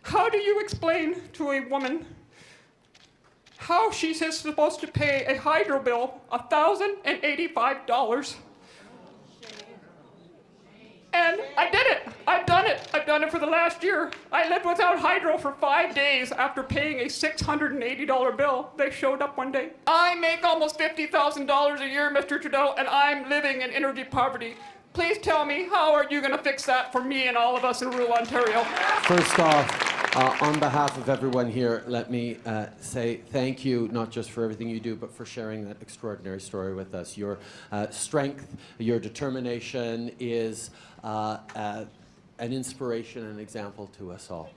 How do you explain to a woman how she's supposed to pay a hydro bill $1,085? And I did it. I've done it. I've done it for the last year. I lived without hydro for 5 days after paying a $680 bill. They showed up one day. I make almost $50,000 a year, Mr. Trudeau, and I'm living in energy poverty. Please tell me, how are you going to fix that for me and all of us in rural Ontario? First off, on behalf of everyone here, let me say thank you, not just for everything you do, but for sharing that extraordinary story with us. Your strength, your determination is an inspiration and example to us all.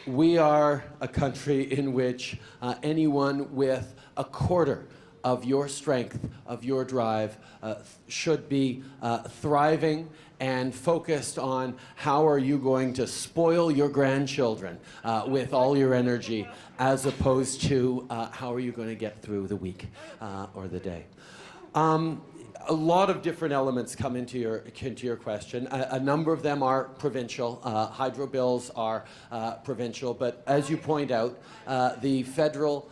We are a country in which anyone with a quarter of your strength, of your drive, should be thriving and focused on how are you going to spoil your grandchildren with all your energy, as opposed to how are you going to get through the week or the day. A lot of different elements come into your question. A number of them are provincial. Hydro bills are provincial, but as you point out, the federal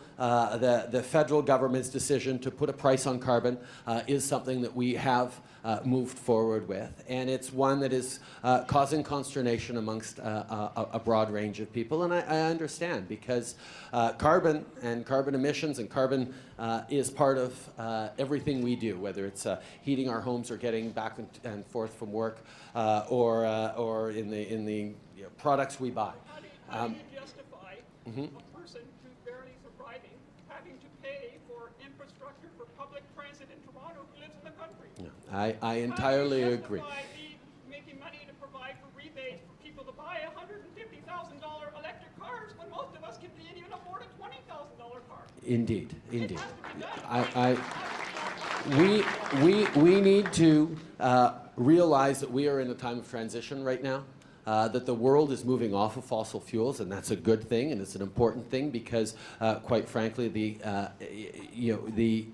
government's decision to put a price on carbon is something that we have moved forward with, and it's one that is causing consternation amongst a broad range of people, and I understand, because carbon and carbon emissions and carbon is part of everything we do, whether it's heating our homes or getting back and forth from work, or in the products we buy. How do you justify a person who's barely surviving having to pay for infrastructure for public transit in Toronto who lives in the country? Yeah, I entirely agree. How do you justify making money to provide for rebates for people to buy $150,000 electric cars when most of us can't even afford a $20,000 car? Indeed, indeed. It has to be done. We need to realize that we are in a time of transition right now. That the world is moving off of fossil fuels, and that's a good thing, and it's an important thing, because, quite frankly, the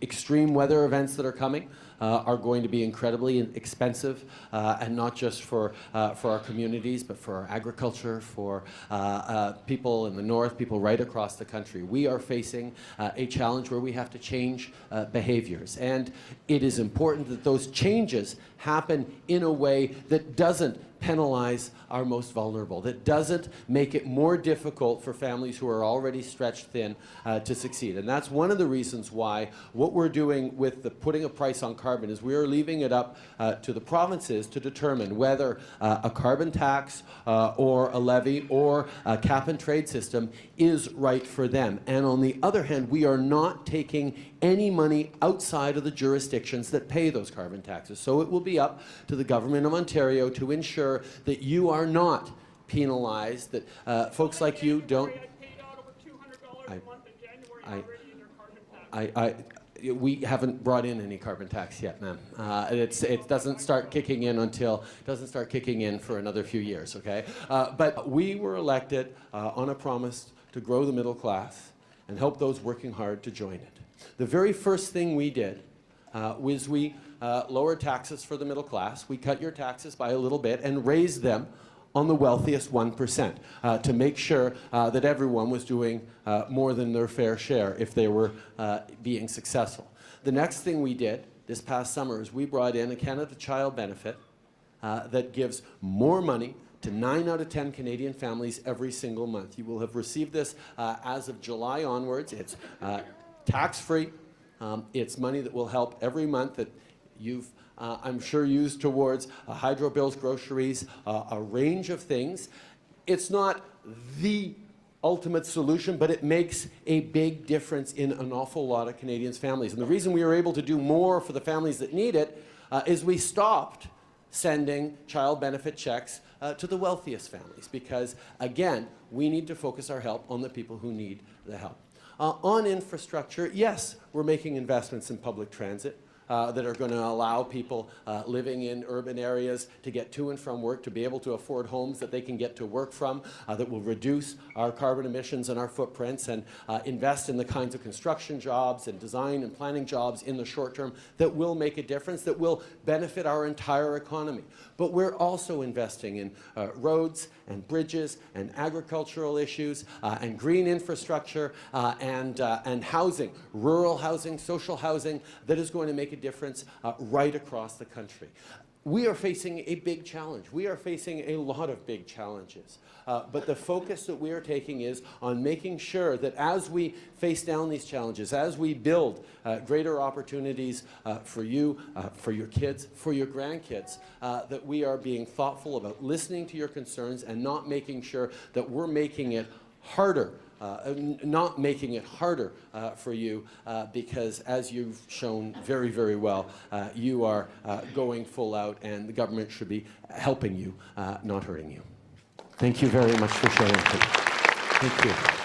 extreme weather events that are coming are going to be incredibly expensive, and not just for our communities, but for our agriculture, for people in the north, people right across the country. We are facing a challenge where we have to change behaviors, and it is important that those changes happen in a way that doesn't penalize our most vulnerable, that doesn't make it more difficult for families who are already stretched thin to succeed. And that's one of the reasons why what we're doing with the putting a price on carbon is we are leaving it up to the provinces to determine whether a carbon tax or a levy or a cap and trade system is right for them. And on the other hand, we are not taking any money outside of the jurisdictions that pay those carbon taxes. So it will be up to the government of Ontario to ensure that you are not penalized, that folks like you don't. I paid out over $200 a month in January already in their carbon tax. We haven't brought in any carbon tax yet, ma'am. It doesn't start kicking in for another few years, okay? But we were elected on a promise to grow the middle class and help those working hard to join it. The very first thing we did was we lowered taxes for the middle class. We cut your taxes by a little bit and raised them on the wealthiest 1% to make sure that everyone was doing more than their fair share if they were being successful. The next thing we did this past summer is we brought in a Canada Child benefit that gives more money to 9 out of 10 Canadian families every single month. You will have received this as of July onwards. It's tax-free. It's money that will help every month that you've, I'm sure, used towards hydro bills, groceries, a range of things. It's not the ultimate solution, but it makes a big difference in an awful lot of Canadians' families. And the reason we were able to do more for the families that need it is we stopped sending child benefit checks to the wealthiest families, because, again, we need to focus our help on the people who need the help. On infrastructure, yes, we're making investments in public transit. that are going to allow people living in urban areas to get to and from work, to be able to afford homes that they can get to work from, that will reduce our carbon emissions and our footprints, and invest in the kinds of construction jobs and design and planning jobs in the short term that will make a difference, that will benefit our entire economy. But we're also investing in roads and bridges and agricultural issues and green infrastructure and housing, rural housing, social housing, that is going to make a difference right across the country. We are facing a big challenge. We are facing a lot of big challenges. But the focus that we are taking is on making sure that as we face down these challenges, as we build greater opportunities for you, for your kids, for your grandkids, that we are being thoughtful about listening to your concerns and not making sure that we're making it harder for you, because as you've shown very, very well, you are going full out, and the government should be helping you, not hurting you. Thank you very much for sharing. Thank you.